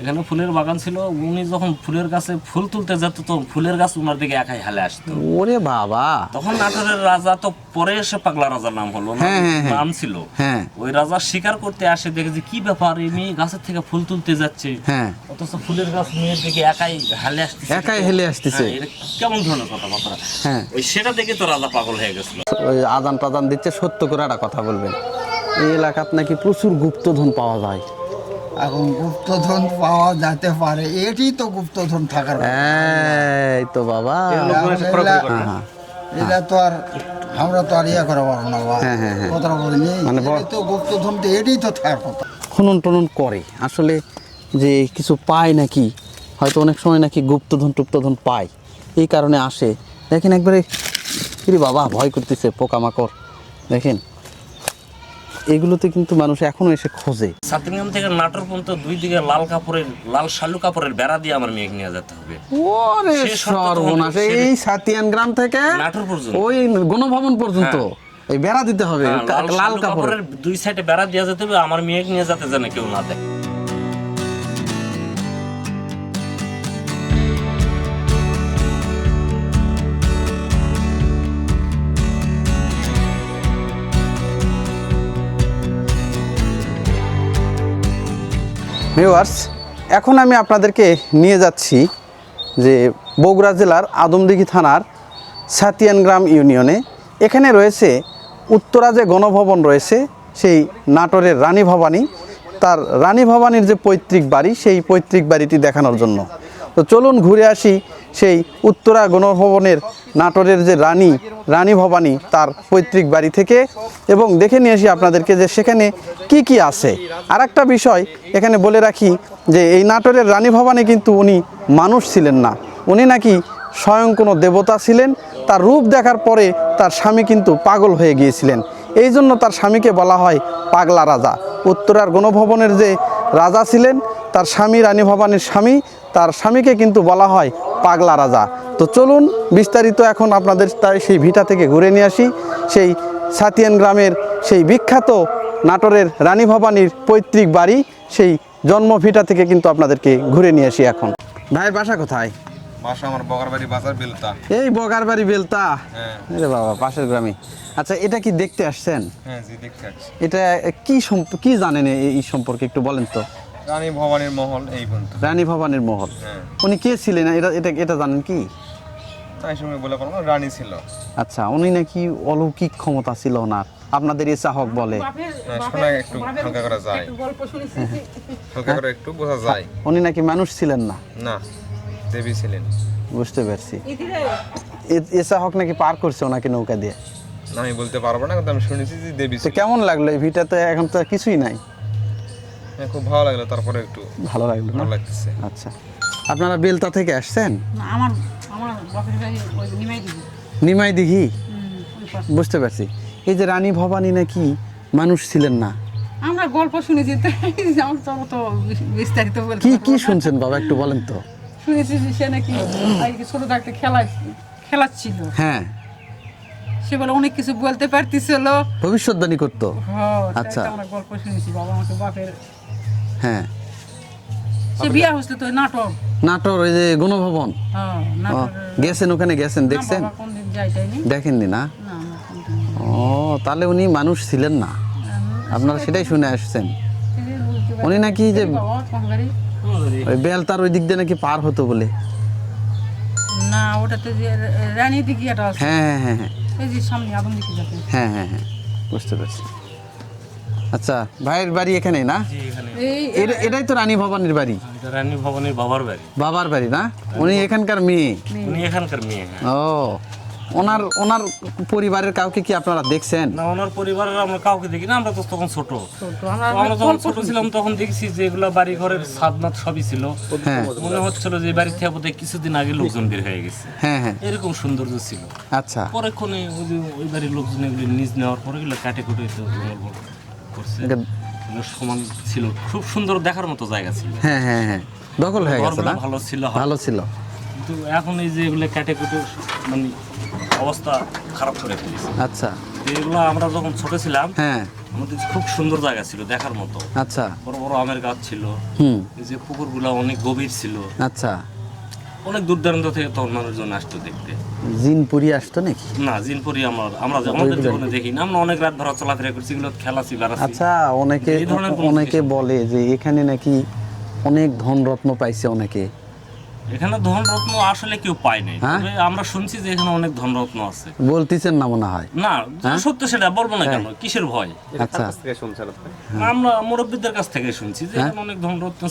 এখানে ফুলের বাগান ছিল। উনি যখন ফুলের গাছে ফুল তুলতে যেত তো ফুলের গাছ ওনার দিকে একাই হেলে আসতো। ওরে বাবা, তখন নাটোরের রাজা তো পরে এসে পাগলা রাজার নাম হলো, নাম ছিল। ওই রাজা শিকার করতে আসে, দেখে যে কি ব্যাপার এই মেয়ে গাছের থেকে ফুল তুলতে যাচ্ছে, অথচ ফুলের গাছ মেয়ের দিকে একাই হেলে আসতেছে, এটা কেমন ধরনের কথাবার্তা। ওই সেটা দেখে তো রাজা পাগল হয়ে গেছিল। ওই আজান টাজান দিচ্ছে, সত্য করে একটা কথা বলবেন, এই এলাকাত নাকি প্রচুর গুপ্তধন পাওয়া যায়। এখন গুপ্তধন পাওয়া যেতে পারে, এটি তো গুপ্তধন থাকার এই তো বাবা, এটা তো আর আমরা তো আর ইয়ে করা পারবো না। কথা বলিনি, মানে তো গুপ্তধন তো এটি তো থাকার কথা। খনন টনন করে আসলে যে কিছু পায় নাকি, হয়তো অনেক সময় নাকি গুপ্তধন টুপ্তধন পায়, এই কারণে আসে। দেখেন একবারে বাবা ভয় করতেছে, পোকামাকড় দেখেন, এগুলোতে কিন্তু মানুষ এখনো এসে খোঁজে। সাতিনগ্রাম থেকে নাটোর পর্যন্ত দুই দিকে লাল শালু কাপড়ের বেড়া দিয়ে আমার মেয়েকে নিয়ে যেতে হবে। ওরে সর্বনাশ, এই সাতিয়ান গ্রাম থেকে নাটোর পর্যন্ত, ওই গণভবন পর্যন্ত এই বেড়া দিতে হবে, লাল কাপড়ের দুই সাইডে বেড়া দিয়ে যেতে হবে, আমার মেয়েকে নিয়ে যেতে জানে কেউ না দেখে। ভিউয়ার্স, এখন আমি আপনাদেরকে নিয়ে যাচ্ছি যে বগুড়া জেলার আদমদীঘি থানার সাতিয়ান গ্রাম ইউনিয়নে। এখানে রয়েছে উত্তরা যে গণভবন রয়েছে, সেই নাটোরের রানী ভবানী, তার রানী ভবানীর যে পৈতৃক বাড়ি, সেই পৈতৃক বাড়িটি দেখানোর জন্য। তো চলুন ঘুরে আসি সেই উত্তরা গণভবনের নাটোরের যে রানী ভবানী তার পৈতৃক বাড়ি থেকে, এবং দেখে নিয়ে আসি আপনাদেরকে যে সেখানে কি কি আছে। আর একটা বিষয় এখানে বলে রাখি যে এই নাটোরের রানী ভবানী কিন্তু উনি মানুষ ছিলেন না, উনি নাকি স্বয়ং কোনো দেবতা ছিলেন। তার রূপ দেখার পরে তার স্বামী কিন্তু পাগল হয়ে গিয়েছিলেন, এই জন্য তার স্বামীকে বলা হয় পাগলা রাজা। উত্তরার গণভবনের যে রাজা ছিলেন, তার স্বামী রানী ভবানীর স্বামী, তার স্বামীকে কিন্তু বলা হয় পাগলা রাজা। তো চলুন বিস্তারিত এখন আপনাদের সেই ভিটা থেকে ঘুরে নিয়ে আসি, সেই সাতিয়ান গ্রামের সেই বিখ্যাত নাটোরের রানী ভবানীর পৈতৃক বাড়ি, সেই জন্ম ভিটা থেকে কিন্তু আপনাদেরকে ঘুরে নিয়ে আসি। এখন ভাইয়ের বাসা কোথায়? বাসা আমার বগারবাড়ি বাজার বেলতা। এই বগারবাড়ি বেলতা? আরে বাবা, পাশের গ্রামে। আচ্ছা, এটা কি দেখতে আসছেন? হ্যাঁ জি, দেখতে আসছি। এটা কি জানেন এই সম্পর্কে একটু বলেন তো। রানী ভবানীর মহল, এই পর্যন্ত রানী ভবানীর মহল। উনি কে ছিলেন এটা জানেন কি? তাই সঙ্গে বলে পারবো না, রানী ছিল। আচ্ছা, উনি নাকি অলৌকিক ক্ষমতা ছিল ওনার, আপনাদের চাহক বলে। শোনা একটু হালকা করা যায়, হালকা করে একটু বোঝা যায়। উনি নাকি মানুষ ছিলেন না? না, দেবী ছিলেন। বুঝতে পারছি। চাহক নাকি পার করছে ওনাকে নৌকা দিয়ে। না, আমি বলতে পারবো না, কিন্তু আমি শুনেছি যে দেবী ছিল। কেমন লাগলো এই ভিটাতে? এখন তো কিছুই নাই। খুব ভালো লাগলো, তারপরে একটু ভালো লাগলো, ভালো লাগতেছে। আচ্ছা, আপনারা বেলতা থেকে আসছেন? আমার বাপের বাড়ি ওই নিমাইদিঘি। নিমাইদিঘি, বুঝতে পারছি। এই যে রানী ভবানী নাকি মানুষ ছিলেন না, আমরা গল্প শুনেছি, তো বিস্তারিত বলতে কি শুনছেন বাবা, একটু বলেন তো। শুনেছি যে সে নাকি ছোট থাকতে খেলাচ্ছিল। হ্যাঁ, সে বলে অনেক কিছু বলতে পারতেছিল, ভবিষ্যৎবাণী করতো। আচ্ছা, আমরা গল্প শুনেছি বাবা আমাকে বাপের। হ্যাঁ, সে বিয়া হয়েছিল তো নাটোর ওই যে গণভবন। গেছেন ওখানে? গেছেন, দেখছেন? কোনদিন যাইনি। দেখেননি না? ও, তাহলে উনি মানুষ ছিলেন না, আপনারা সেটাই শুনে আসছেন। উনি নাকি যে ওই বেলতার ওই দিক দিয়ে নাকি পার হতো বলে। না, ওটাতে যে রানী দিঘি এটা আছে। হ্যাঁ হ্যাঁ হ্যাঁ, এই যে সামনে আদমদীঘি যাবে। হ্যাঁ হ্যাঁ হ্যাঁ, বুঝতে পারছি। আচ্ছা, ভাইয়ের বাড়ি এখানেই না? এটাই তো রানী ভবানীর বাড়ি? রানী ভবানীর বাবার বাড়ি না? উনি এখানকার মেয়ে? উনি এখানকার মেয়ে। ও, ওনার পরিবারের কাউকে কি আপনারা দেখছেন? না, ওনার পরিবারের আমরা কাউকে দেখি না, আমরা তো তখন ছোট। আমরা যখন ছোট ছিলাম তখন দেখছি যে এগুলা বাড়ি ঘরের ছাদনাত সবই ছিল। মনে হচ্ছিল যে বাড়ি থেকে বোধহয় কিছুদিন আগে লোকজন বের হয়ে গেছে। হ্যাঁ হ্যাঁ, এরকম সৌন্দর্য ছিল। আচ্ছা, পরেক্ষণে ওই বাড়ির লোকজন এগুলি নিজ নেওয়ার পরে এগুলো কাটে কুটে করছে। সমান ছিল, খুব সুন্দর দেখার মতো জায়গা ছিল। হ্যাঁ হ্যাঁ হ্যাঁ, দখল হয়ে গেছে না? ভালো ছিল, কিন্তু এখন এই যে এগুলো কাটে কুটে মানে অবস্থা খারাপ করে ফেলেছে। আচ্ছা, এগুলো আমরা যখন ছোট ছিলাম হ্যাঁ, আমাদের খুব সুন্দর জায়গা ছিল দেখার মতো। আচ্ছা। বড় বড় আমের গাছ ছিল। এই যে পুকুরগুলো অনেক গভীর ছিল। আচ্ছা। অনেক দূর দূরান্ত থেকে তখন মানুষজন আসতো দেখতে। জিনপুরি আসতো নাকি? না, জিনপুরি আমাদের জীবনে দেখিনি। আমরা অনেক রাত ভরা চলাফেরা করছি, এগুলো খেলাছি বেড়াচ্ছি। আচ্ছা, অনেকে বলে যে এখানে নাকি অনেক ধনরত্ন পাইছে অনেকে। এখানে ধনরত্ন আসলে কেউ পায় নাই, তবে আমরা শুনছি যে এখানে অনেক ধনরত্ন আছে। বলতেছেন না মনে হয়? না, সত্য সেটা বলবো না কেন, কিসের ভয়? আচ্ছা, আমরা মুরব্বীদের কাছ থেকে শুনছি যে এখানে অনেক ধনরত্ন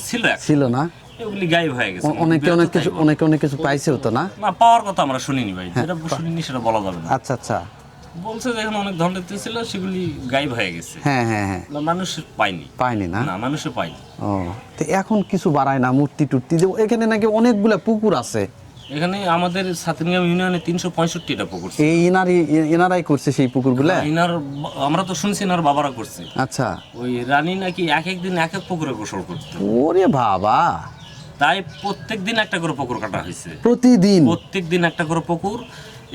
ছিল না, এগুলি গায়েব হয়ে গেছে। অনেকে অনেক কিছু পাইছেও তো না? না, পাওয়ার কথা আমরা শুনিনি ভাই, যেটা শুনিনি সেটা বলা যাবে না। আচ্ছা আচ্ছা, বলছে যে এখানে অনেক ধনরত্ন ছিল, সেগুলি গায়েব হয়ে গেছে। হ্যাঁ হ্যাঁ হ্যাঁ, মানুষ পায়নি না? না, মানুষে পায়নি। ও, তো এখন কিছু বাড়ায় না মূর্তি টুর্তি? যে এখানে নাকি অনেকগুলা পুকুর আছে। এখানে আমাদের সাতনিয়া ইউনিয়নে 365টা পুকুর। এই এনারাই করছে সেই পুকুরগুলা? আমরা তো শুনছি এনার বাবারা করছে। আচ্ছা। ওই রানী নাকি এক এক দিন এক এক পুকুরে গোসল করতো। ওরে বাবা! তাই প্রত্যেক দিন একটা করে পুকুর কাটা হয়েছে। প্রত্যেক দিন একটা করে পুকুর,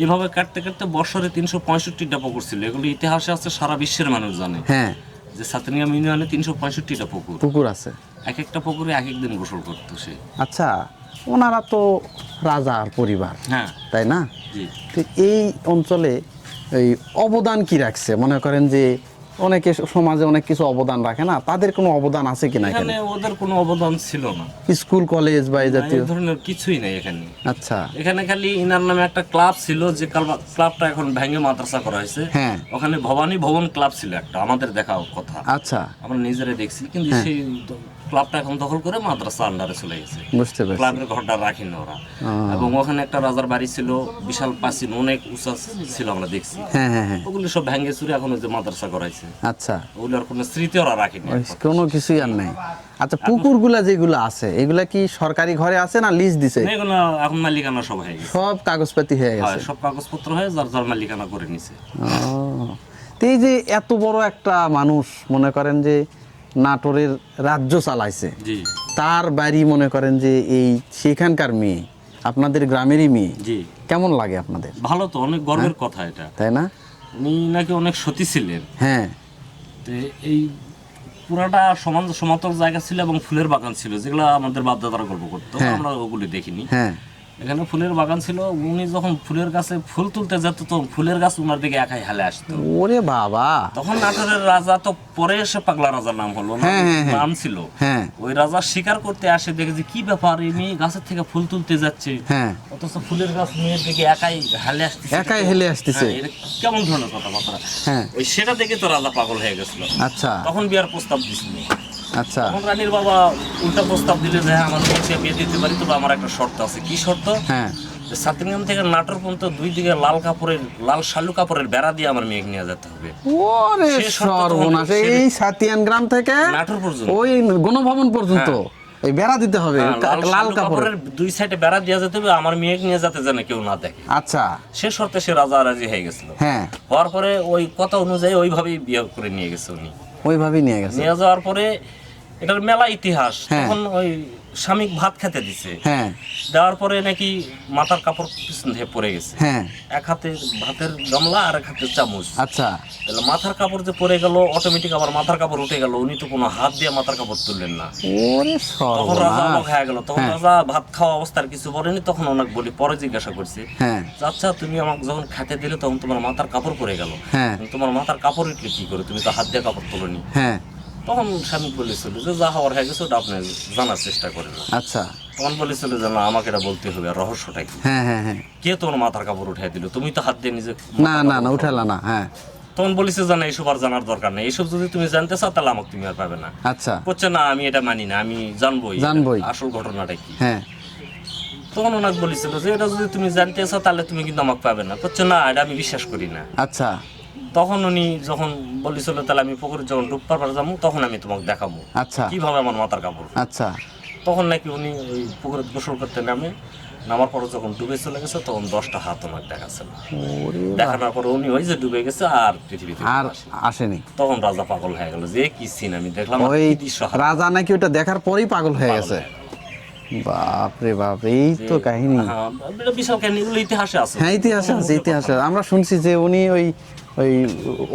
এভাবে কাটতে কাটতে বছরে 365টা পুকুর ছিল। এগুলো ইতিহাসে আছে, সারা বিশ্বের মানুষ জানে। হ্যাঁ, যে সাতনিয়া ইউনিয়নে 365টা পুকুর আছে। এক একটা পুকুরে এক এক দিন গোসল করতো সে। আচ্ছা, ওনারা তো রাজার পরিবার, হ্যাঁ, তাই না? জি। তো এই অঞ্চলে এই অবদান কি রাখছে? মনে করেন যে অনেকে সমাজে অনেক কিছু অবদান রাখে না, তাদের কোনো অবদান আছে কিনা এখানে? এখানে ওদের কোনো অবদান ছিল না। স্কুল কলেজ বা এই জাতীয় ধরনের কিছুই নাই এখানে। আচ্ছা। এখানে খালি ইনার নামে একটা ক্লাব ছিল, যে ক্লাবটা এখন ভেঙে মাদ্রাসা করা হয়েছে। হ্যাঁ, ওখানে ভবানী ভবন ক্লাব ছিল একটা, আমাদের দেখা কথা। আচ্ছা, আমরা নিজেরাই দেখছি, কিন্তু সেই ক্লাবটা এখন দখল করে মাদ্রাসা আন্ডারে চলে গেছে। বুঝতে পারছি। ক্লাবের ঘরটা রাখেন ওরা। এবং ওখানে একটা রাজার বাড়ি ছিল, বিশাল প্রাচীন, অনেক উঁচা ছিল, আমরা দেখছি। হ্যাঁ হ্যাঁ হ্যাঁ, ওগুলি সব ভেঙে চুরে এখন ওই যে মাদ্রাসা করাইছে। আচ্ছা, ওগুলোর কোনো স্মৃতি ওরা রাখেনি, কোনো কিছুই আর নাই। আচ্ছা, পুকুরগুলা যেগুলো আছে এগুলা কি সরকারি ঘরে আছে না লিজ দিছে? এগুলো এখন মালিকানা সব হয়ে গেছে, সব কাগজপাতি হয়ে গেছে। সব কাগজপত্র হয়ে যার যার মালিকানা করে নিছে। তো এই যে এত বড় একটা মানুষ, মনে করেন যে নাটোরের রাজ্য চালাইছে, জি, তার বাড়ি মনে করেন যে এই সেখানকার মেয়ে, আপনাদের গ্রামেরই মেয়ে, জি, কেমন লাগে আপনাদের? ভালো তো, অনেক গর্বের কথা এটা, তাই না? উনি নাকি অনেক সতী ছিলেন। হ্যাঁ, তো এই পুরাটা সমতল জায়গা ছিল এবং ফুলের বাগান ছিল, যেগুলো আমাদের বাপদাদারা গল্প করতো, আমরা ওগুলি দেখিনি। হ্যাঁ, এখানে ফুলের বাগান ছিল। উনি যখন ফুলের গাছে ফুল তুলতে যেত, তো ফুলের গাছ উনার দিকে একাই হালে আসতো। ওরে বাবা! তখন নাটোরের রাজা তো পরে এসে পাগলা রাজার নাম হলো, নাম ছিল। ওই রাজা শিকার করতে আসে, দেখে যে কি ব্যাপার, এই মেয়ে গাছের থেকে ফুল তুলতে যাচ্ছে, অথচ ফুলের গাছ মেয়ের দিকে একাই হেলে আসতেছে, কেমন ধরনের কথাবার্তা। ওই সেটা দেখে তো রাজা পাগল হয়ে গেছিল। আচ্ছা, তখন বিয়ার প্রস্তাব দিছিল। আচ্ছা, তখন রানীর বাবা উল্টা প্রস্তাব দিলে যে হ্যাঁ, আমার মেয়েকে বিয়ে দিতে পারি, তবে আমার একটা শর্ত আছে। কি শর্ত? সাতনিয়াম থেকে নাটোর পর্যন্ত দুই দিকে লাল শালু কাপড়ের বেড়া দিয়ে আমার মেয়েকে নিয়ে যেতে হবে। ওরে সর্বনাশ! এই সাতিয়ান গ্রাম থেকে নাটোর পর্যন্ত, ওই গণভবন পর্যন্ত এই বেড়া দিতে হবে, লাল কাপড়ের দুই সাইডে বেড়া দিয়ে যেতে হবে, আমার মেয়েকে নিয়ে যেতে যেন কেউ না দেখে। আচ্ছা, সে শর্তে সে রাজা রাজি হয়ে গেছিল। হওয়ার পরে ওই কথা অনুযায়ী ওইভাবেই বিয়ে করে নিয়ে গেছে উনি। ওইভাবেই নিয়ে গেছে। নিয়ে যাওয়ার পরে এটার মেলা ইতিহাস। তখন ওই স্বামী ভাত খেতে দিছে, দেওয়ার পরে নাকি মাথার কাপড় পিছন থেকে পড়ে গেছে। এক হাতে ভাতের গামলা আর এক হাতে চামচ। আচ্ছা, তাহলে মাথার কাপড় যে পড়ে গেল, অটোমেটিক আবার মাথার কাপড় উঠে গেল। উনি তো কোনো হাত দিয়ে মাথার কাপড় তুললেন না। তখন রাজা অবাক হয়ে গেল। তখন রাজা ভাত খাওয়া অবস্থার কিছু বলেনি। তখন ওনাকে বলি, পরে জিজ্ঞাসা করছে, আচ্ছা তুমি আমাকে যখন খেতে দিলে তখন তোমার মাথার কাপড় পড়ে গেল, তোমার মাথার কাপড় উঠলে কি করে, তুমি তো হাত দিয়ে কাপড় তোলনি। তখন স্বামী বলেছিল যে যা হওয়ার হয়ে গেছে ওটা আপনি জানার চেষ্টা করেন। আচ্ছা, তখন বলেছিল যে না, আমাকে এটা বলতে হবে, আর রহস্যটা কি? কে তোমার মাথার কাপড় উঠাই দিল? তুমি তো হাত দিয়ে নিজে না উঠালা না। তখন বলেছে যে না, এইসব আর জানার দরকার নেই, এইসব যদি তুমি জানতে চাও তাহলে আমাকে তুমি আর পাবে না। আচ্ছা, বলছে না, আমি এটা মানি না, আমি জানবোই আসল ঘটনাটা কি। তখন ওনাকে বলেছিল যে এটা যদি তুমি জানতে চাও তাহলে তুমি কিন্তু আমাকে পাবে না। বলছে না, এটা আমি বিশ্বাস করি না। আচ্ছা, তখন উনি যখন বলেছিল তাহলে আমি পুকুরে যখন ডুব পারবার যাবো, তখন আমি তোমাকে দেখাবো কিভাবে আমার মাথার কাপড়। আচ্ছা, তখন নাকি উনি ওই পুকুরে গোসল করতে নামার পরে যখন ডুবে চলে গেছে, তখন 10টা হাত ওনাকে দেখাচ্ছিল। দেখানোর পরে উনি ওই যে ডুবে গেছে আর পৃথিবীতে আর আসেনি। তখন রাজা পাগল হয়ে গেল, যে কি সিন আমি দেখলাম। ওই রাজা নাকি ওটা দেখার পরেই পাগল হয়ে গেছে। বাপরে বাপ, এই তো কাহিনী, বিশাল কাহিনী। ইতিহাসে আছে। ইতিহাসে আমরা শুনছি যে উনি ওই ওই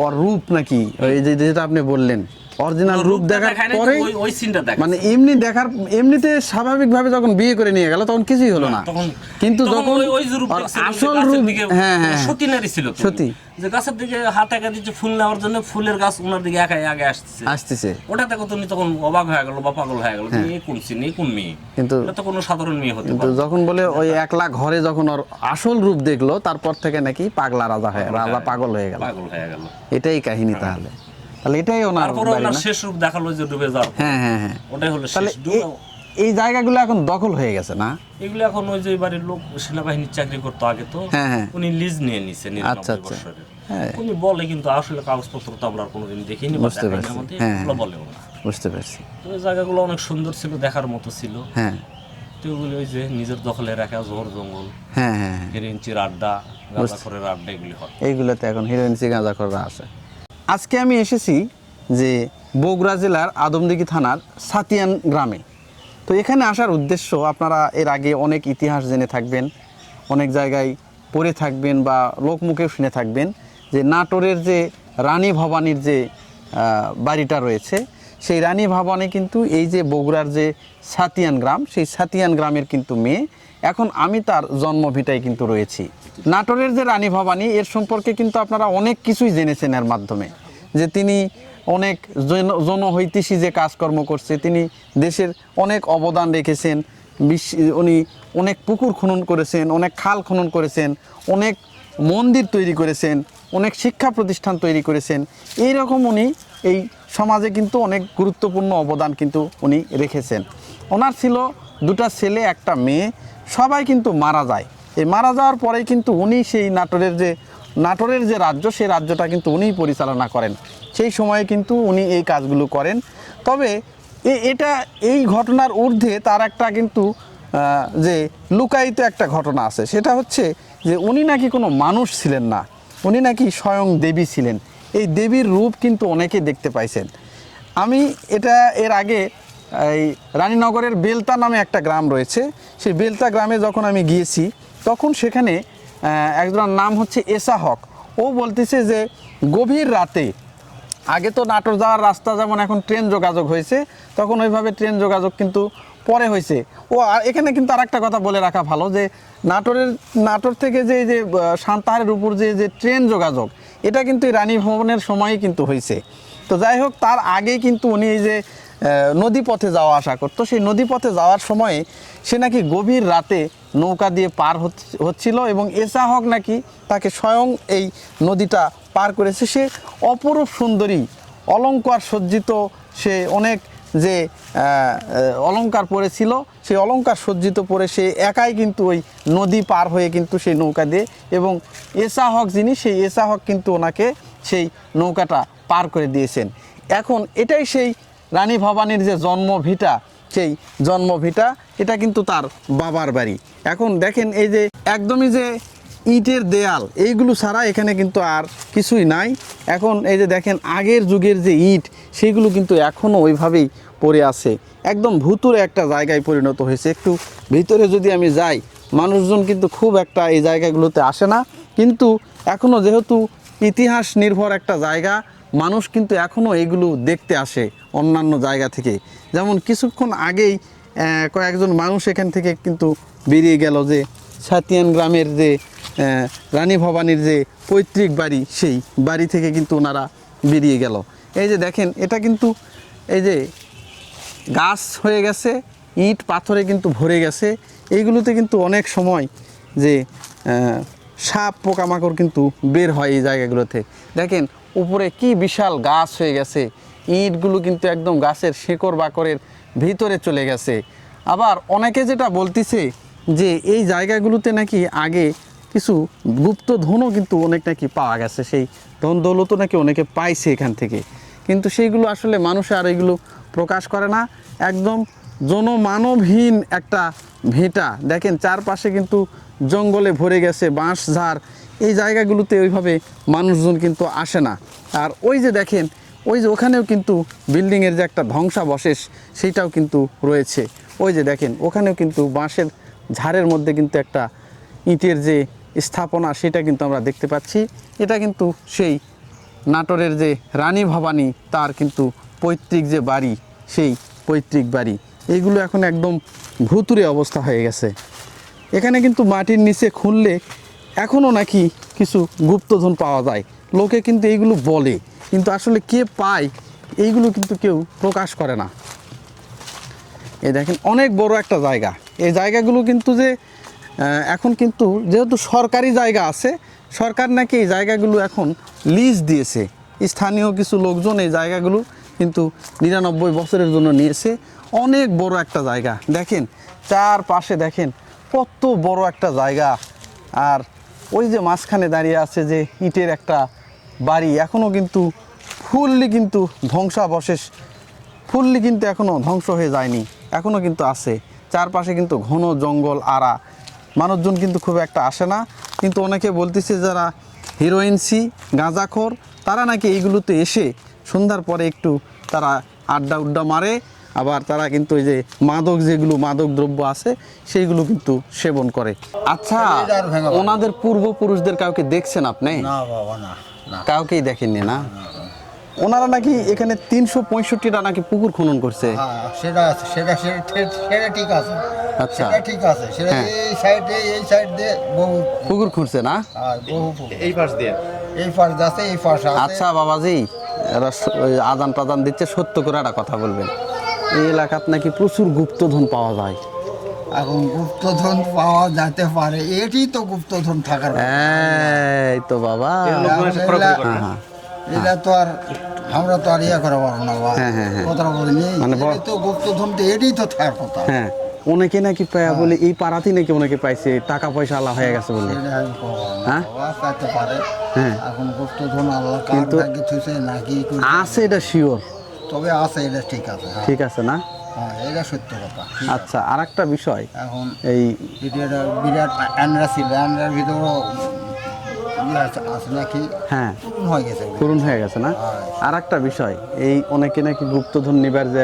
ওর রূপ নাকি ওই যেটা আপনি বললেন অরিজিনাল রূপ দেখার পরে ওই সিনটা দেখা মানে এমনি দেখার এমনিতে স্বাভাবিকভাবে যখন বিয়ে করে নিয়ে গেল তখন কিছুই হলো না, কিন্তু যখন ওই যে রূপ আসল রূপ সতী নারী ছিল সতী, যে গাছের দিকে হাত একা দিচ্ছে ফুল নেওয়ার জন্য, ফুলের গাছ ওনার দিকে একাই আগে আসতেছে ওটা দেখো তুমি তখন অবাক হয়ে গেল বা পাগল হয়ে গেল, এই কোন সিন, এই কোন মেয়ে, কিন্তু এটা তো কোনো সাধারণ মেয়ে হতে কিন্তু পারে। যখন বলে ওই একলা ঘরে যখন ওর আসল রূপ দেখলো তারপর থেকে নাকি পাগলা রাজা পাগল হয়ে গেল, এটাই কাহিনী। তাহলে এটাই ওনার তারপরে ওনার শেষ রূপ দেখালো যে ডুবে যাওয়ার, হ্যাঁ ওটাই হলো তাহলে শেষ রূপ। এই জায়গাগুলো এখন দখল হয়ে গেছে না? এগুলো এখন ওই যে বাড়ির লোক সেনাবাহিনীর চাকরি করতো আগে, তো উনি লিজ নিয়ে নিছে 99 বছরের। উনি বলে, কিন্তু আসলে কাগজপত্র তো আমরা কোনোদিন দেখিনি, বুঝতে পারছি, বলে ওরা, বুঝতে পারছি। তো ওই জায়গাগুলো অনেক সুন্দর ছিল, দেখার মতো ছিল। হ্যাঁ, তো ওগুলো ওই যে নিজের দখলে রাখা ঝোড় জঙ্গল, হিরেঞ্চির আড্ডা, গাঁজাখোরের আড্ডা, এগুলি হয়। এইগুলোতে এখন হিরেঞ্চি গাঁজাখোররা আসে। আজকে আমি এসেছি যে বগুড়া জেলার আদমদীঘি থানার সাতিয়ান গ্রামে। তো এখানে আসার উদ্দেশ্য, আপনারা এর আগে অনেক ইতিহাস জেনে থাকবেন, অনেক জায়গায় পড়ে থাকবেন বা লোকমুখেও শুনে থাকবেন যে নাটোরের যে রানী ভবানীর যে বাড়িটা রয়েছে, সেই রানী ভবানী কিন্তু এই যে বগুড়ার যে সাতিয়ান গ্রাম, সেই সাতিয়ান গ্রামের কিন্তু মেয়ে। এখন আমি তার জন্মভিটায় কিন্তু রয়েছি। নাটোরের যে রানী ভবানী, এর সম্পর্কে কিন্তু আপনারা অনেক কিছুই জেনেছেন এর মাধ্যমে, যে তিনি অনেক জনহিতৈষী যে কাজকর্ম করছে, তিনি দেশের অনেক অবদান রেখেছেন, উনি অনেক পুকুর খনন করেছেন, অনেক খাল খনন করেছেন, অনেক মন্দির তৈরি করেছেন, অনেক শিক্ষা প্রতিষ্ঠান তৈরি করেছেন। এই রকম উনি এই সমাজে কিন্তু অনেক গুরুত্বপূর্ণ অবদান কিন্তু উনি রেখেছেন। ওনার ছিল 2টা ছেলে 1টা মেয়ে, সবাই কিন্তু মারা যায়। এই মারা যাওয়ার পরেই কিন্তু উনি সেই নাটোরের যে রাজ্য, সেই রাজ্যটা কিন্তু উনিই পরিচালনা করেন। সেই সময়ে কিন্তু উনি এই কাজগুলো করেন। তবে এই ঘটনার ঊর্ধ্বে তার একটা কিন্তু যে লুকায়িত একটা ঘটনা আছে, সেটা হচ্ছে যে উনি নাকি কোনো মানুষ ছিলেন না, উনি নাকি স্বয়ং দেবী ছিলেন। এই দেবীর রূপ কিন্তু অনেকে দেখতে পাইছেন। আমি এর আগে এই রানীনগরের বেলতা নামে একটা গ্রাম রয়েছে, সেই বেলতা গ্রামে যখন আমি গিয়েছি, তখন সেখানে একজনের নাম হচ্ছে এসা হক। ও বলতেছে যে গভীর রাতে, আগে তো নাটোর যাওয়ার রাস্তা যেমন এখন ট্রেন যোগাযোগ হয়েছে, তখন ওইভাবে ট্রেন যোগাযোগ কিন্তু পরে হয়েছে। এখানে কিন্তু আর একটা কথা বলে রাখা ভালো, যে নাটোর থেকে যে সান্তাহারের উপর যে ট্রেন যোগাযোগ, এটা কিন্তু রানী ভবনের সময়ই কিন্তু হয়েছে। তো যাই হোক, তার আগেই কিন্তু উনি এই যে নদীপথে যাওয়া আসা করতো, সেই নদীপথে যাওয়ার সময়ে সে নাকি গভীর রাতে নৌকা দিয়ে পার হচ্ছিল, এবং এসা হক নাকি তাকে স্বয়ং এই নদীটা পার করেছে। সে অপরূপ সুন্দরী, অলংকার সজ্জিত, সে অনেক যে অলংকার পরেছিল, সেই অলংকার সজ্জিত পরে সে একাই কিন্তু ওই নদী পার হয়ে কিন্তু সেই নৌকা দিয়ে, এবং এসা হক যিনি, সেই এসা হক কিন্তু ওনাকে সেই নৌকাটা পার করে দিয়েছেন। এখন এটাই সেই রানী ভবানীর যে জন্মভিটা, সেই জন্মভিটা, এটা কিন্তু তার বাবার বাড়ি। এখন দেখেন, এই যে একদমই যে ইটের দেয়াল, এইগুলো ছাড়া এখানে কিন্তু আর কিছুই নাই। এখন এই যে দেখেন, আগের যুগের যে ইট, সেগুলো কিন্তু এখনও ওইভাবেই পড়ে আছে, একদম ভুতুরে একটা জায়গায় পরিণত হয়েছে। একটু ভিতরে যদি আমি যাই, মানুষজন কিন্তু খুব একটা এই জায়গাগুলোতে আসে না, কিন্তু এখনও যেহেতু ইতিহাস নির্ভর একটা জায়গা, মানুষ কিন্তু এখনও এগুলো দেখতে আসে অন্যান্য জায়গা থেকে। যেমন কিছুক্ষণ আগেই কয়েকজন মানুষ এখান থেকে কিন্তু বেরিয়ে গেল, যে সাতিয়ান গ্রামের যে রানী ভবানীর যে পৈতৃক বাড়ি, সেই বাড়ি থেকে কিন্তু ওনারা বেরিয়ে গেল। এই যে দেখেন, এটা কিন্তু এই যে গাছ হয়ে গেছে, ইট পাথরে কিন্তু ভরে গেছে। এইগুলোতে কিন্তু অনেক সময় যে সাপ পোকামাকড় কিন্তু বের হয় এই জায়গাগুলোতে। দেখেন উপরে কি বিশাল গাছ হয়ে গেছে, ইটগুলো কিন্তু একদম গাছের শেকড় বাকড়ের ভিতরে চলে গেছে। আবার অনেকে যেটা বলতেছে যে এই জায়গাগুলোতে নাকি আগে কিছু গুপ্ত ধনও কিন্তু অনেক নাকি পাওয়া গেছে, সেই ধন দৌলতও নাকি অনেকে পাইছে এখান থেকে, কিন্তু সেইগুলো আসলে মানুষ আর এগুলো প্রকাশ করে না। একদম জনমানবহীন একটা ভিটা, দেখেন চারপাশে কিন্তু জঙ্গলে ভরে গেছে, বাঁশ ঝাড়, এই জায়গাগুলোতে ওইভাবে মানুষজন কিন্তু আসে না। আর ওই যে দেখেন, ওই যে ওখানেও কিন্তু বিল্ডিংয়ের যে একটা ধ্বংসাবশেষ, সেইটাও কিন্তু রয়েছে। ওই যে দেখেন, ওখানেও কিন্তু বাঁশের ঝাড়ের মধ্যে কিন্তু একটা ইটের যে স্থাপনা সেটা কিন্তু আমরা দেখতে পাচ্ছি। এটা কিন্তু সেই নাটোরের যে রানী ভবানী তার কিন্তু পৈতৃক যে বাড়ি, সেই পৈতৃক বাড়ি। এইগুলো এখন একদম ভুতুরে অবস্থা হয়ে গেছে। এখানে কিন্তু মাটির নিচে খুললে এখনও নাকি কিছু গুপ্তধন পাওয়া যায়। লোকে কিন্তু এইগুলো বলে, কিন্তু আসলে কে পায় এইগুলো কিন্তু কেউ প্রকাশ করে না। এই দেখেন অনেক বড় একটা জায়গা। এই জায়গাগুলো কিন্তু যে এখন কিন্তু যেহেতু সরকারি জায়গা আছে, সরকার নাকি এই জায়গাগুলো এখন লিজ দিয়েছে। স্থানীয় কিছু লোকজন এই জায়গাগুলো কিন্তু 99 বছরের জন্য নিয়েছে। অনেক বড় একটা জায়গা, দেখেন চারপাশে দেখেন কত বড় একটা জায়গা। আর ওই যে মাঝখানে দাঁড়িয়ে আছে যে ইটের একটা বাড়ি, এখনও কিন্তু ফুললি কিন্তু ধ্বংসাবশেষ, ফুললি কিন্তু এখনও ধ্বংস হয়ে যায়নি, এখনও কিন্তু আছে। চারপাশে কিন্তু ঘন জঙ্গল আড়া, মানুষজন কিন্তু খুব একটা আসে না। কিন্তু অনেকে বলতেছে যারা হিরোইনসি গাঁজাখোর তারা নাকি এইগুলোতে এসে সন্ধ্যার পরে একটু তারা আড্ডা মারে, আবার তারা কিন্তু ওই যে মাদক যেগুলো মাদক দ্রব্য আছে সেইগুলো কিন্তু সেবন করে। আচ্ছা, ওনাদের পূর্বপুরুষদের কাউকে দেখছেন আপনি? না বাবা, না না, কাউকেই দেখেননি না? ওনারা নাকি এখানে 365টা নাকি পুকুর খনন করছে। হ্যাঁ, সেটা আছে, সেটা ঠিক আছে। আচ্ছা, সেটা ঠিক আছে, সেটা হ্যাঁ। এই সাইড দিয়ে বহু পুকুর খুঁড়ছে না? বহু পুকুর। এই পাশ দিয়ে এই পাশ আছে, এই পাশ আছে। আচ্ছা বাবাজি, এরা ওই আজান টাজান দিচ্ছে, সত্য করে একটা কথা বলবেন। এই এলাকাত নাকি প্রচুর গুপ্তধন পাওয়া যায়। এখন গুপ্তধন পাওয়া যেতে পারে, এটি তো গুপ্তধন থাকার কথা। এই তো বাবা, হ্যাঁ, এটা তো আর আমরা তো আর ইয়ে করে পারবো না বা হ্যাঁ, হ্যাঁ, হ্যাঁ। কথা বলিনি, মানে এটাই তো গুপ্তধন, তো এটাই তো থাকার কথা। হ্যাঁ, অনেকে নাকি পায় বলে এই পাড়াতেই নাকি অনেকে পাইছে, টাকা পয়সা আলা হয়ে গেছে বলে। সেটা আমি কবো না, হ্যাঁ? বাবা, পাইতে পারে। হ্যাঁ। এখন গুপ্তধন আল্লাহ কার কিন্তু- ভাগ্যে থুইছে নাকি করে। আছে, এটা শিওর, তবে আছে, এটা ঠিক আছে। হ্যাঁ। ঠিক আছে না? হ্যাঁ, এটা সত্য কথা। ঠিক আছে। আচ্ছা, আর একটা বিষয়, এখন এই এটা একটা বিরাট আন্ডা ছিল, আন্ডার ভিতরেও আছে নাকি হ্যাঁ পূরণ হয়ে গেছে। পূরণ হয়ে গেছে না? হ্যাঁ। আর একটা বিষয়, এই অনেকে নাকি গুপ্তধন নিবার যে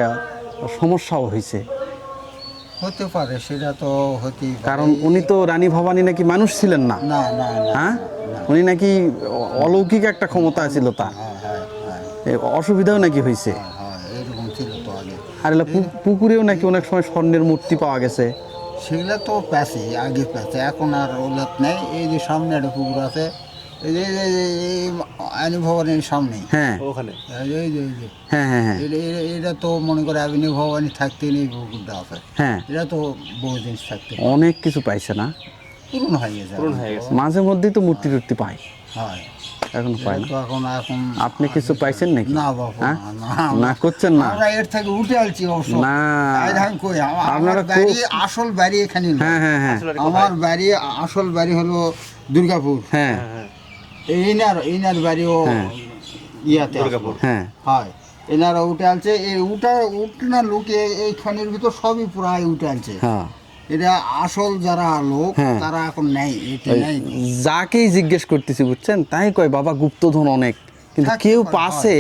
সমস্যাও হয়েছে, হতে পারে, সেটা তো হতেই পারে। কারণ উনি তো রানী ভবানী নাকি মানুষ ছিলেন না। না না না, হ্যাঁ, উনি নাকি অলৌকিক একটা ক্ষমতা ছিল তার, হ্যাঁ হ্যাঁ হ্যাঁ এই অসুবিধাও নাকি হয়েছে। হ্যাঁ, এরকম ছিল তো আগে। আর এলা পুকুরেও নাকি অনেক সময় স্বর্ণের মূর্তি পাওয়া গেছে। সেগুলো তো প্যাসে, আগে প্যাসে, এখন আর ওলাত নেই। এই যে সামনে একটা পুকুর আছে, এই যে আইনি ভবনের সামনে, হ্যাঁ ওখানে হ্যাঁ হ্যাঁ হ্যাঁ এটা তো মনে করে আইনি ভবানী থাকতে নেই, পুকুরটা আছে। হ্যাঁ, এটা তো বহু জিনিস থাকতে অনেক কিছু পাইছে না? পূরণ হয়ে গেছে। মাঝে মধ্যেই তো মূর্তি টুর্তি পায়, হয়, এখন পায় না। তো এখন আপনি কিছু পাইছেন নাকি? না বাবা, হ্যাঁ? না, না করছেন না? আমরা এর থেকে উঠে আসছি অবশ্য। না, আমি কই, আমার আপনারা বাড়ি, খুব- আসল বাড়ি এখানে না। হ্যাঁ হ্যাঁ হ্যাঁ আমার বাড়ি, আসল বাড়ি হলো দুর্গাপুর। হ্যাঁ এইনার বাড়িও হ্যাঁ। ইয়াতে দুর্গাপুর। হ্যাঁ হয়, এনারা উঠে আনছে, এই উঠনা লোকে এইখানের ভিতর সবই প্রায় উঠে আনছে। হ্যাঁ, এটা আসল যারা লোক হ্যাঁ। তারা এখন নেই, এটা ওই নেই। যাকেই জিজ্ঞেস করতেছি বুঝছেন, তাই কয় বাবা গুপ্তধন অনেক, কিন্তু থাকতে কেউ পারে, পাশে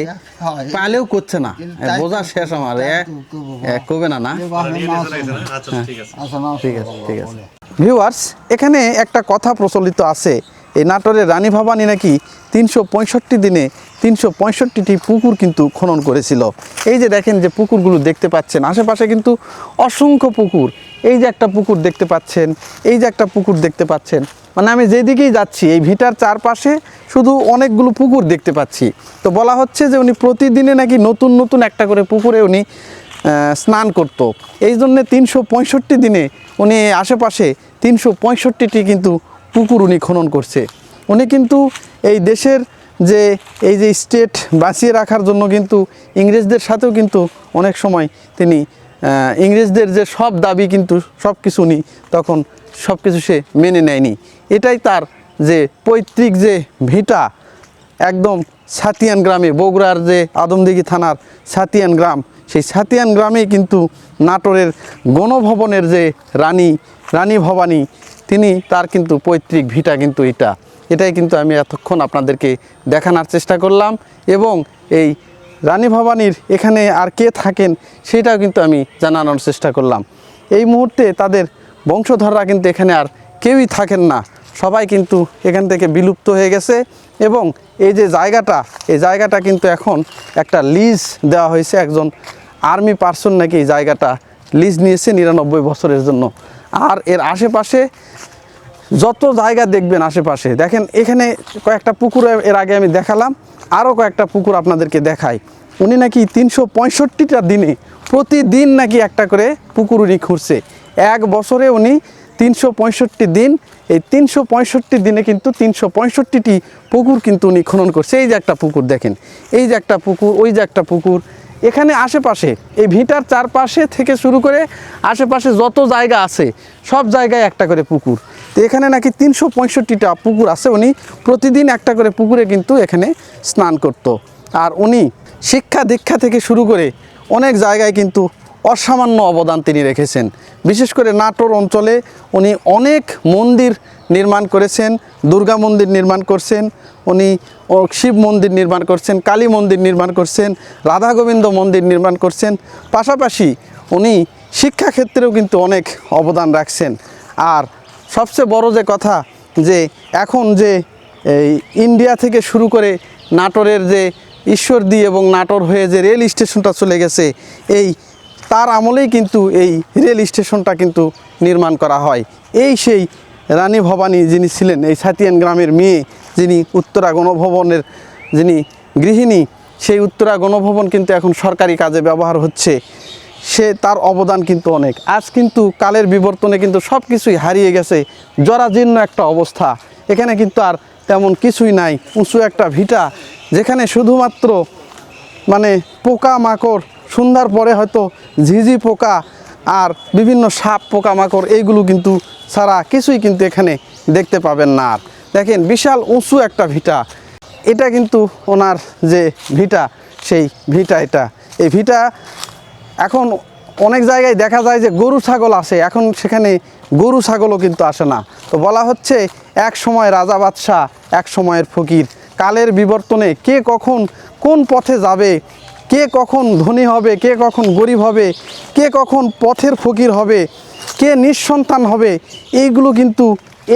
হয়। পালেও করছে না। কিন্তু তাই বোঝা তো- শেষ আমার, তাই তো কেউ কবে না না? এ বাবা, না আসো না। আচ্ছা ঠিক আছে। আসো না, আসো ঠিক না আছে, বাবা, ঠিক আছে। বলে। ভিউয়ার্স, এখানে একটা কথা প্রচলিত আছে, এই নাটোরের রানী ভবানী নাকি 365 দিনে 365টি পুকুর কিন্তু খনন করেছিল। এই যে দেখেন যে পুকুরগুলো দেখতে পাচ্ছেন, আশেপাশে কিন্তু অসংখ্য পুকুর। এই যে একটা পুকুর দেখতে পাচ্ছেন, এই যে একটা পুকুর দেখতে পাচ্ছেন, মানে আমি যেদিকেই যাচ্ছি এই ভিটার চারপাশে শুধু অনেকগুলো পুকুর দেখতে পাচ্ছি। তো বলা হচ্ছে যে উনি প্রতিদিনে নাকি নতুন নতুন একটা করে পুকুরে উনি স্নান করত। এই জন্যে 365 দিনে উনি আশেপাশে 365টি কিন্তু পুকুর উনি খনন করছে। উনি কিন্তু এই দেশের যে এই যে স্টেট বাঁচিয়ে রাখার জন্য কিন্তু ইংরেজদের সাথেও কিন্তু অনেক সময় তিনি ইংরেজদের যে সব দাবি কিন্তু সব কিছু উনি তখন সব কিছু সে মেনে নেয়নি। এটাই তার যে পৈতৃক যে ভিটা, একদম ছাতিয়ান গ্রামে, বগুড়ার যে আদমদিঘি থানার ছাতিয়ান গ্রাম, সেই ছাতিয়ান গ্রামেই কিন্তু নাটোরের গণভবনের যে রানী ভবানী, তিনি তার কিন্তু পৈতৃক ভিটা কিন্তু এটাই কিন্তু আমি এতক্ষণ আপনাদেরকে দেখানোর চেষ্টা করলাম। এবং এই রানী ভবানীর এখানে আর কে থাকেন সেটাও কিন্তু আমি জানানোর চেষ্টা করলাম। এই মুহূর্তে তাদের বংশধররা কিন্তু এখানে আর কেউই থাকেন না, সবাই কিন্তু এখান থেকে বিলুপ্ত হয়ে গেছে। এবং এই যে জায়গাটা, এই জায়গাটা কিন্তু এখন একটা লিজ দেওয়া হয়েছে, একজন আর্মি পার্সন নাকি এই জায়গাটা লিজ নিয়েছে 99 বছরের জন্য। আর এর আশেপাশে যত জায়গা দেখবেন আশেপাশে, দেখেন এখানে কয়েকটা পুকুর এর আগে আমি দেখালাম, আরও কয়েকটা পুকুর আপনাদেরকে দেখাই। উনি নাকি 365টা দিনে প্রতিদিন নাকি একটা করে পুকুর উনি খুঁড়ছে। এক বছরে উনি 365 দিন, এই 365 দিনে কিন্তু 365টি পুকুর কিন্তু উনি খনন করছে। এই যে একটা পুকুর দেখেন, এই যে একটা পুকুর, ওই যে একটা পুকুর, এখানে আশেপাশে এই ভিটার চারপাশে থেকে শুরু করে আশেপাশে যত জায়গা আছে সব জায়গায় একটা করে পুকুর। তো এখানে নাকি 365টা পুকুর আছে, উনি প্রতিদিন একটা করে পুকুরে কিন্তু এখানে স্নান করত। আর উনি শিক্ষা দীক্ষা থেকে শুরু করে অনেক জায়গায় কিন্তু অসামান্য অবদান তিনি রেখেছেন। বিশেষ করে নাটোর অঞ্চলে উনি অনেক মন্দির নির্মাণ করেছেন, দুর্গা মন্দির নির্মাণ করছেন, উনি শিব মন্দির নির্মাণ করছেন, কালী মন্দির নির্মাণ করছেন, রাধা গোবিন্দ মন্দির নির্মাণ করছেন। পাশাপাশি উনি শিক্ষাক্ষেত্রেও কিন্তু অনেক অবদান রাখছেন। আর সবচেয়ে বড় যে কথা, যে এখন যে এই ইন্ডিয়া থেকে শুরু করে নাটোরের যে ঈশ্বরদী এবং নাটোর হয়ে যে রেল স্টেশনটা চলে গেছে, এই তার আমলেই কিন্তু এই রেল স্টেশনটা কিন্তু নির্মাণ করা হয়। এই সেই রানী ভবানী যিনি ছিলেন, এই ছাতিয়ান গ্রামের মেয়ে, যিনি উত্তরা গণভবনের যিনি গৃহিণী, সেই উত্তরা গণভবন কিন্তু এখন সরকারি কাজে ব্যবহার হচ্ছে। তার অবদান কিন্তু অনেক। আজ কিন্তু কালের বিবর্তনে কিন্তু সব কিছুই হারিয়ে গেছে, জরাজীর্ণ একটা অবস্থা। এখানে কিন্তু আর তেমন কিছুই নাই। উঁচু একটা ভিটা, যেখানে শুধুমাত্র মানে পোকা মাকড়, সন্ধ্যার পরে হয়তো ঝিঝি পোকা আর বিভিন্ন সাপ পোকামাকড়, এইগুলো কিন্তু ছাড়া কিছুই কিন্তু এখানে দেখতে পাবেন না। আর দেখেন বিশাল উঁচু একটা ভিটা, এটা কিন্তু ওনার যে ভিটা, সেই ভিটা, এই ভিটা এখন অনেক জায়গায় দেখা যায় যে গরু ছাগল আসে, এখন সেখানে গরু ছাগলও কিন্তু আসে না। তো বলা হচ্ছে এক সময় রাজা বাদশাহ, এক সময়ের ফকির। কালের বিবর্তনে কে কখন কোন পথে যাবে, কে কখন ধনী হবে, কে কখন গরিব হবে, কে কখন পথের ফকির হবে, কে নিঃসন্তান হবে, এইগুলো কিন্তু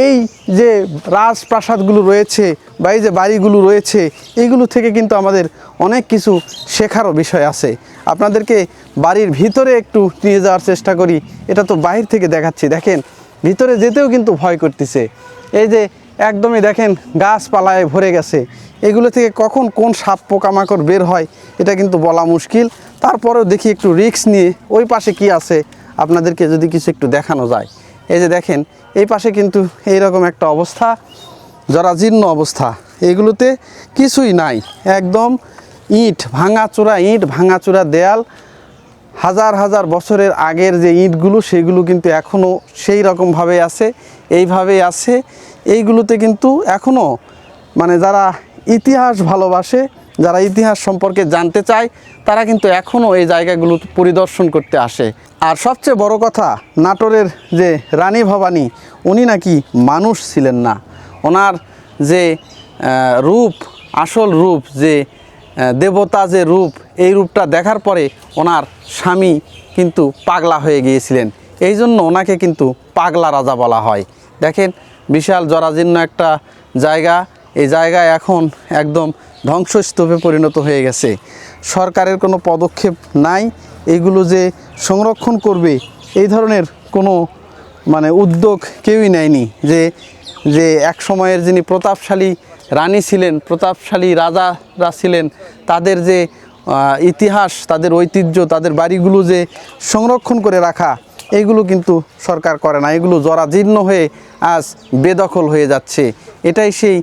এই যে রাজপ্রাসাদগুলো রয়েছে বা এই যে বাড়িগুলো রয়েছে, এইগুলো থেকে কিন্তু আমাদের অনেক কিছু শেখারও বিষয় আছে। আপনাদেরকে বাড়ির ভিতরে একটু নিয়ে যাওয়ার চেষ্টা করি। এটা তো বাইরে থেকে দেখাচ্ছি, দেখেন ভিতরে যেতেও কিন্তু ভয় করতেছে। এই যে একদমই দেখেন গাছপালায় ভরে গেছে, এগুলো থেকে কখন কোন সাপ পোকামাকড় বের হয় এটা কিন্তু বলা মুশকিল। তারপরেও দেখি একটু রিস্ক নিয়ে ওই পাশে কি আছে আপনাদেরকে যদি কিছু একটু দেখানো যায়। এই যে দেখেন এই পাশে কিন্তু এইরকম একটা অবস্থা, জরাজীর্ণ অবস্থা, এগুলোতে কিছুই নাই, একদম ইট ভাঙাচোরা দেয়াল। হাজার হাজার বছরের আগের যে ইটগুলো, সেগুলো কিন্তু এখনও সেই রকমভাবে আছে, এইভাবেই আছে। এইগুলোতে কিন্তু এখনও মানে যারা ইতিহাস ভালোবাসে, যারা ইতিহাস সম্পর্কে জানতে চায়, তারা কিন্তু এখনও এই জায়গাগুলো পরিদর্শন করতে আসে। আর সবচেয়ে বড় কথা, নাটোরের যে রানী ভবানী, উনি নাকি মানুষ ছিলেন না। ওনার যে রূপ, আসল রূপ, যে দেবতা যে রূপ, এই রূপটা দেখার পরে ওনার স্বামী কিন্তু পাগলা হয়ে গিয়েছিলেন। এই জন্য ওনাকে কিন্তু পাগলা রাজা বলা হয়। দেখেন বিশাল জরাজীর্ণ একটা জায়গা, এই জায়গায় এখন একদম ধ্বংসস্তূপে পরিণত হয়ে গেছে। সরকারের কোনো পদক্ষেপ নাই, এইগুলো যে সংরক্ষণ করবে এই ধরনের কোনো মানে উদ্যোগ কেউই নেয়নি। যে এক সময়ের যিনি প্রতাপশালী রানী ছিলেন, প্রতাপশালী রাজারা ছিলেন, তাদের যে ইতিহাস, তাদের ঐতিহ্য, তাদের বাড়িগুলো যে সংরক্ষণ করে রাখা, এইগুলো কিন্তু সরকার করে না। এগুলো জরাজীর্ণ হয়ে আজ বেদখল হয়ে যাচ্ছে। এটাই সেই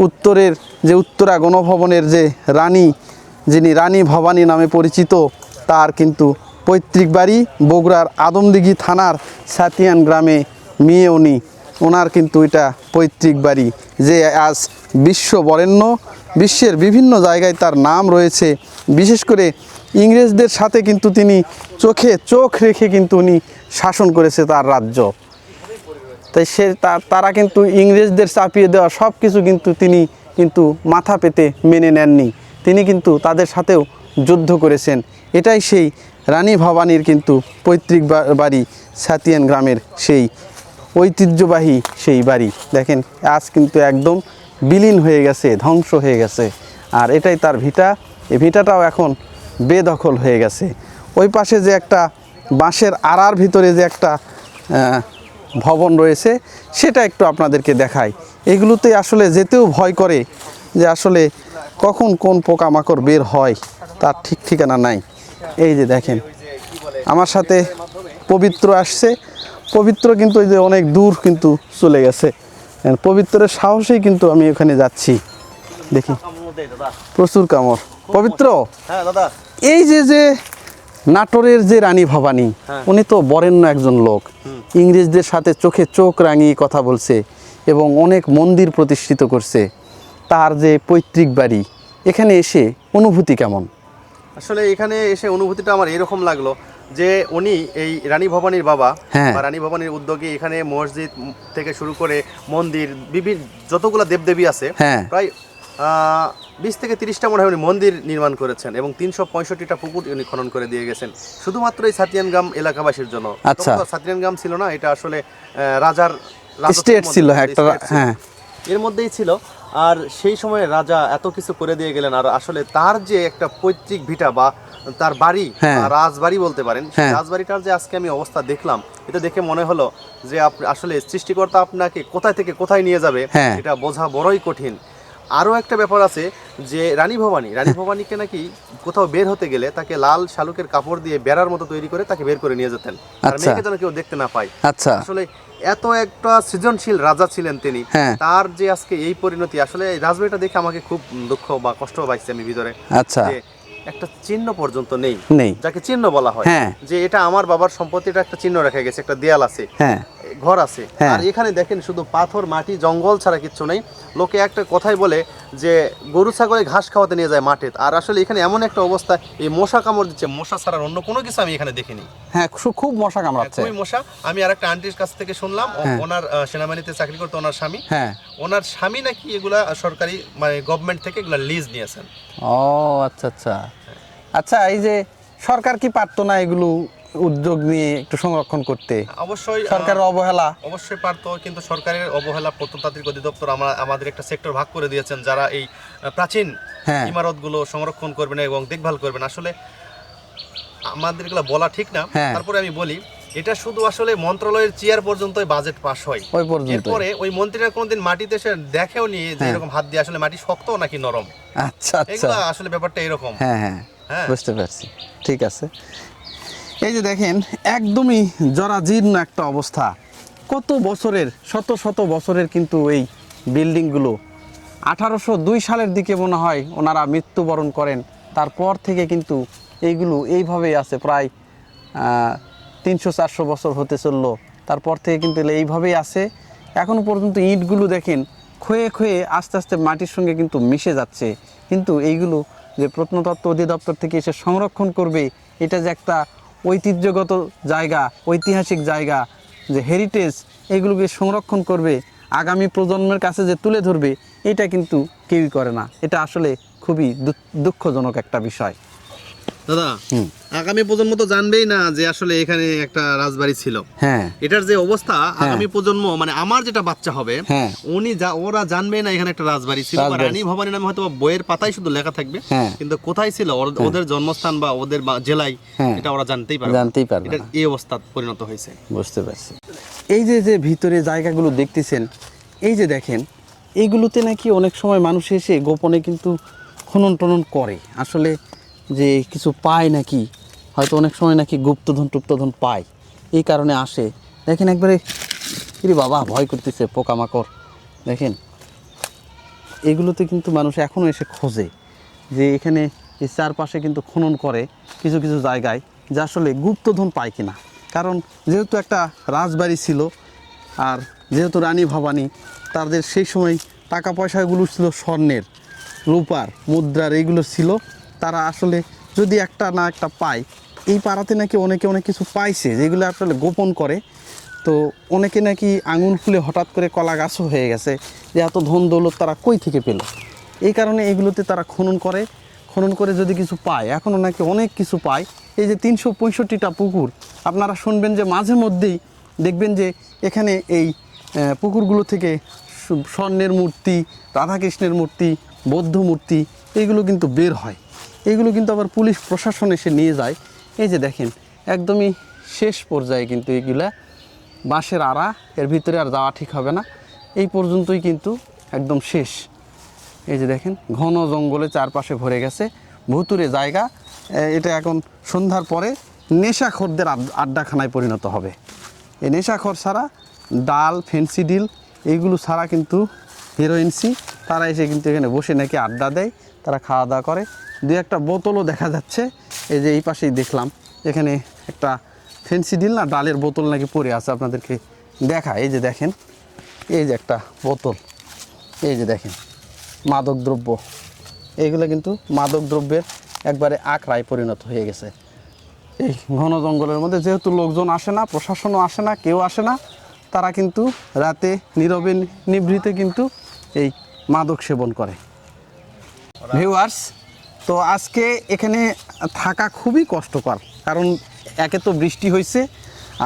উত্তরের যে উত্তরা গণভবনের যে রানী, যিনি রানী ভবানী নামে পরিচিত, তার কিন্তু পৈতৃক বাড়ি বগুড়ার আদমদিঘি থানার ছাতিয়ান গ্রামে মেয়ে উনি, ওনার কিন্তু এটা পৈতৃক বাড়ি, যে আজ বিশ্ববরেণ্য, বিশ্বের বিভিন্ন জায়গায় তার নাম রয়েছে। বিশেষ করে ইংরেজদের সাথে কিন্তু তিনি চোখে চোখ রেখে কিন্তু উনি শাসন করেছে তার রাজ্য। তাই তারা কিন্তু ইংরেজদের চাপিয়ে দেওয়া সব কিছু কিন্তু তিনি কিন্তু মাথা পেতে মেনে নেননি। তিনি কিন্তু তাদের সাথেও যুদ্ধ করেছেন। এটাই সেই রানী ভবানীর কিন্তু পৈতৃক বাড়ি ছাতিয়ান গ্রামের সেই ঐতিহ্যবাহী সেই বাড়ি দেখেন আজ কিন্তু একদম বিলীন হয়ে গেছে, ধ্বংস হয়ে গেছে। আর এটাই তার ভিটা, এই ভিটাটাও এখন বেদখল হয়ে গেছে। ওই পাশে যে একটা বাঁশের আড়ার ভিতরে যে একটা ভবন রয়েছে সেটা একটু আপনাদেরকে দেখাই। এগুলোতে আসলে যেতেও ভয় করে যে আসলে কখন কোন পোকামাকড় বের হয় তার ঠিক ঠিকানা নাই। এই যে দেখেন আমার সাথে পবিত্র আসছে, পবিত্র কিন্তু ওই যে অনেক দূর কিন্তু চলে গেছে। পবিত্রের সাহসেই কিন্তু আমি ওখানে যাচ্ছি। দেখি প্রচুর কামড়। পবিত্র, এই যে নাটোরের যে রানী ভবানী, উনি তো বরেণ্য একজন লোক, ইংরেজদের সাথে চোখে চোখ রাঙিয়ে কথা বলছে এবং অনেক মন্দির প্রতিষ্ঠিত করছে। তার যে পৈতৃক বাড়ি, এখানে এসে অনুভূতি কেমন? আসলে এখানে এসে অনুভূতিটা আমার এরকম লাগলো যে উনি এই রানী ভবানীর বাবা বা রানী ভবানীর উদ্যোগে এখানে মসজিদ থেকে শুরু করে মন্দির, বিভিন্ন যতগুলো দেবদেবী আছে প্রায় 20 থেকে 30টা মনে হয় উনি মন্দির নির্মাণ করেছেন এবং 365টা পুকুর উনি খনন করে দিয়ে গেছেন শুধুমাত্র এই সাতিয়ান গ্রাম এলাকাবাসীর জন্য। আচ্ছা, সাতিয়ান গ্রাম ছিল না, এটা আসলে রাজার স্টেট ছিল, একটা হ্যাঁ এর মধ্যেই ছিল। আর সেই সময় রাজা এত কিছু করে দিয়ে গেলেন। আর আসলে তার যে একটা পৈতৃক ভিটা বা তার বাড়ি, রাজবাড়ি বলতে পারেন, রাজবাড়িটার যে আজকে আমি অবস্থা দেখলাম, এটা দেখে মনে হলো যে আসলে সৃষ্টিকর্তা আপনাকে কোথায় থেকে কোথায় নিয়ে যাবে এটা বোঝা বড়ই কঠিন। আরও একটা ব্যাপার আছে যে রানী ভবানীকে নাকি কোথাও বের হতে গেলে তাকে লাল শালুকের কাপড় দিয়ে বেড়ার মতো তৈরি করে তাকে বের করে নিয়ে যেতেন, আর মেয়েকে যেন কেউ দেখতে না পায়। আচ্ছা, আসলে এত একটা সৃজনশীল রাজা ছিলেন তিনি, তার যে আজকে এই পরিণতি, আসলে এই রাজবাড়িটা দেখে আমাকে খুব দুঃখ বা কষ্ট পাইছে আমি ভিতরে। আচ্ছা, একটা চিহ্ন পর্যন্ত নেই, যাকে চিহ্ন বলা হয়, যে এটা আমার বাবার সম্পত্তিটা একটা চিহ্ন রেখে গেছে, একটা দেয়াল আছে, ঘর আছে। আর এখানে দেখেন শুধু পাথর, মাটি, জঙ্গল ছাড়া কিচ্ছু নেই। লোকে একটা কথাই বলে যে গরু ছাগলে ঘাস খাওয়াতে নিয়ে যায় মাঠে, আর আসলে এখানে এমন একটা অবস্থা, এই মশা কামড় দিচ্ছে, মশা ছাড়ার অন্য কোনো কিছু আমি এখানে দেখিনি। হ্যাঁ, খুব মশা কামড়াচ্ছে, খুবই মশা। আমি আর একটা আন্টির কাছ থেকে শুনলাম, ওনার সেনাবাহিনীতে চাকরি করতে, ওনার স্বামী, ওনার স্বামী নাকি এগুলা সরকারি মানে গভর্নমেন্ট থেকে এগুলা লিজ নিয়েছেন। ও আচ্ছা আচ্ছা আচ্ছা, এই যে সরকার কি পারতো না এগুলো উদ্যোগ নিয়ে একটু সংরক্ষণ করতে? অবশ্যই সরকারের অবহেলা, অবশ্যই পারতো, কিন্তু সরকারের অবহেলা। প্রত্নতাত্ত্বিক অধিদপ্তর আমাদের একটা সেক্টর ভাগ করে দিয়েছেন, যারা এই প্রাচীন ইমারতগুলো সংরক্ষণ করবেন এবং দেখভাল করবেন। আসলে আমাদের এগুলো বলা ঠিক না, তারপরে আমি বলি এটা শুধু আসলে মন্ত্রণালয়ের চেয়ার পর্যন্তই বাজেট পাস হয়, এরপরে ওই মন্ত্রীরা কোনোদিন মাটিতে এসে দেখেও নি যে এরকম হাত দিয়ে আসলে মাটি শক্ত নাকি নরম। আচ্ছা আচ্ছা, আসলে ব্যাপারটা এরকম। হ্যাঁ, বুঝতে পারছি, ঠিক আছে। এই যে দেখেন একদমই জরাজীর্ণ একটা অবস্থা, কত বছরের, শত শত বছরের কিন্তু এই বিল্ডিংগুলো। 1802 সালের দিকে মনে হয় ওনারা মৃত্যুবরণ করেন, তারপর থেকে কিন্তু এইগুলো এইভাবেই আছে, প্রায় 300-400 বছর হতে চললো, তারপর থেকে কিন্তু এইভাবেই আছে এখনও পর্যন্ত। ইটগুলো দেখেন ক্ষয়ে ক্ষয়ে আস্তে আস্তে মাটির সঙ্গে কিন্তু মিশে যাচ্ছে, কিন্তু এইগুলো যে প্রত্নতত্ত্ব অধিদপ্তর থেকে এসে সংরক্ষণ করবে, এটা যে একটা ঐতিহ্যগত জায়গা, ঐতিহাসিক জায়গা, যে হেরিটেজ, এগুলোকে সংরক্ষণ করবে, আগামী প্রজন্মের কাছে যে তুলে ধরবে, এটা কিন্তু কেউই করে না। এটা আসলে খুবই দুঃখজনক একটা বিষয়। দাদা, আগামী প্রজন্ম তো জানবেই না যে আসলে এখানে একটা রাজবাড়ি ছিল। এটার যে অবস্থা, আগামী প্রজন্ম মানে আমার যেটা বাচ্চা হবে, ওরা জানবেই না এখানে একটা রাজবাড়ি ছিল। রানী ভবানী নামে হয়তো বইয়ের পাতায় শুধু লেখা থাকবে, কিন্তু কোথায় ছিল ওদের জন্মস্থান বা ওদের জেলায়, এটা ওরা জানতেই পারবে। এটার এই অবস্থা পরিণত হয়েছে। বুঝতে পারছি। এই যে ভিতরে জায়গাগুলো দেখতেছেন, এই যে দেখেন, এইগুলোতে নাকি অনেক সময় মানুষ এসে গোপনে কিন্তু খনন টনন করে, আসলে যে কিছু পায় নাকি, হয়তো অনেক সময় নাকি গুপ্তধন পায়, এই কারণে আসে। দেখেন একবারে বাবা ভয় করতেছে, পোকামাকড় দেখেন। এগুলোতে কিন্তু মানুষ এখনও এসে খোঁজে যে এখানে এই চারপাশে কিন্তু খনন করে কিছু কিছু জায়গায়, যে আসলে গুপ্তধন পায় কিনা। কারণ যেহেতু একটা রাজবাড়ি ছিল, আর যেহেতু রানী ভবানী, তাদের সেই সময় টাকা পয়সাগুলো ছিল স্বর্ণের, রূপার, মুদ্রার, এইগুলো ছিল। তারা আসলে যদি একটা না একটা পায়, এই পাড়াতে নাকি অনেকে অনেক কিছু পাইছে যেগুলো আসলে গোপন করে। তো অনেকে নাকি আঙুল ফুলে হঠাৎ করে কলা গাছও হয়ে গেছে, যে এত ধন দৌলত তারা কই থেকে পেল। এই কারণে এগুলোতে তারা খনন করে যদি কিছু পায়, এখনও নাকি অনেক কিছু পায়। এই যে 365টা পুকুর, আপনারা শুনবেন যে মাঝে মধ্যেই দেখবেন যে এখানে এই পুকুরগুলো থেকে স্বর্ণের মূর্তি, রাধাকৃষ্ণের মূর্তি, বৌদ্ধ মূর্তি এইগুলো কিন্তু বের হয়। এইগুলো কিন্তু আবার পুলিশ প্রশাসন এসে নিয়ে যায়। এই যে দেখেন একদমই শেষ পর্যায়ে কিন্তু এইগুলা বাঁশের আড়া, এর ভিতরে আর যাওয়া ঠিক হবে না, এই পর্যন্তই কিন্তু একদম শেষ। এই যে দেখেন ঘন জঙ্গলে চারপাশে ভরে গেছে, ভুতুরে জায়গা। এটা এখন সন্ধ্যার পরে নেশাখোরদের আড্ডাখানায় পরিণত হবে। এই নেশাখোর ছাড়া ডাল, ফেন্সিডিল এইগুলো ছাড়া কিন্তু হিরোইনসি তারা এসে কিন্তু এখানে বসে নাকি আড্ডা দেয়, তারা খাওয়া দাওয়া করে। দু একটা বোতলও দেখা যাচ্ছে, এই যে এই পাশেই দেখলাম এখানে একটা ফেন্সিডিল না ডালের বোতল নাকি পড়ে আছে, আপনাদেরকে দেখা। এই যে দেখেন, এই যে একটা বোতল, এই যে দেখেন মাদক দ্রব্য, এইগুলো কিন্তু মাদক দ্রব্যের একবারে আখড়ায় পরিণত হয়ে গেছে। এই ঘন জঙ্গলের মধ্যে যেহেতু লোকজন আসে না, প্রশাসনও আসে না, কেউ আসে না, তারা কিন্তু রাতে নীরবে নিভৃতে কিন্তু এই মাদক সেবন করে। ভিউয়ার্স, তো আজকে এখানে থাকা খুবই কষ্টকর, কারণ একে তো বৃষ্টি হয়েছে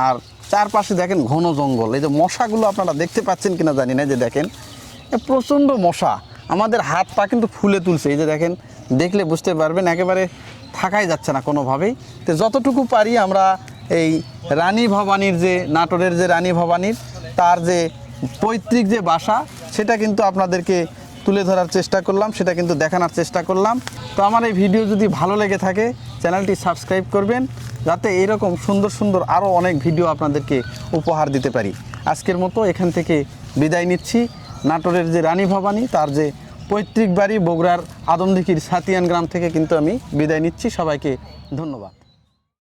আর চারপাশে দেখেন ঘন জঙ্গল। এই যে মশাগুলো আপনারা দেখতে পাচ্ছেন কিনা জানি না, যে দেখেন প্রচণ্ড মশা, আমাদের হাত পা কিন্তু ফুলে তুলছে। এই যে দেখেন, দেখলে বুঝতে পারবেন একেবারে থাকাই যাচ্ছে না কোনোভাবেই। তো যতটুকু পারি আমরা এই রানী ভবানীর যে নাটোরের যে রানী ভবানীর তার যে পৈতৃক যে বাসা, সেটা কিন্তু আপনাদেরকে তুলে ধরার চেষ্টা করলাম, সেটা কিন্তু দেখানোর চেষ্টা করলাম। তো আমার এই ভিডিও যদি ভালো লেগে থাকে চ্যানেলটি সাবস্ক্রাইব করবেন, যাতে এরকম সুন্দর সুন্দর আরও অনেক ভিডিও আপনাদেরকে উপহার দিতে পারি। আজকের মতো এখান থেকে বিদায় নিচ্ছি। নাটোরের যে রানী ভবানী তার যে পৈতৃক বাড়ি বগুড়ার আদমদীঘির সাতিয়ান গ্রাম থেকে কিন্তু আমি বিদায় নিচ্ছি। সবাইকে ধন্যবাদ।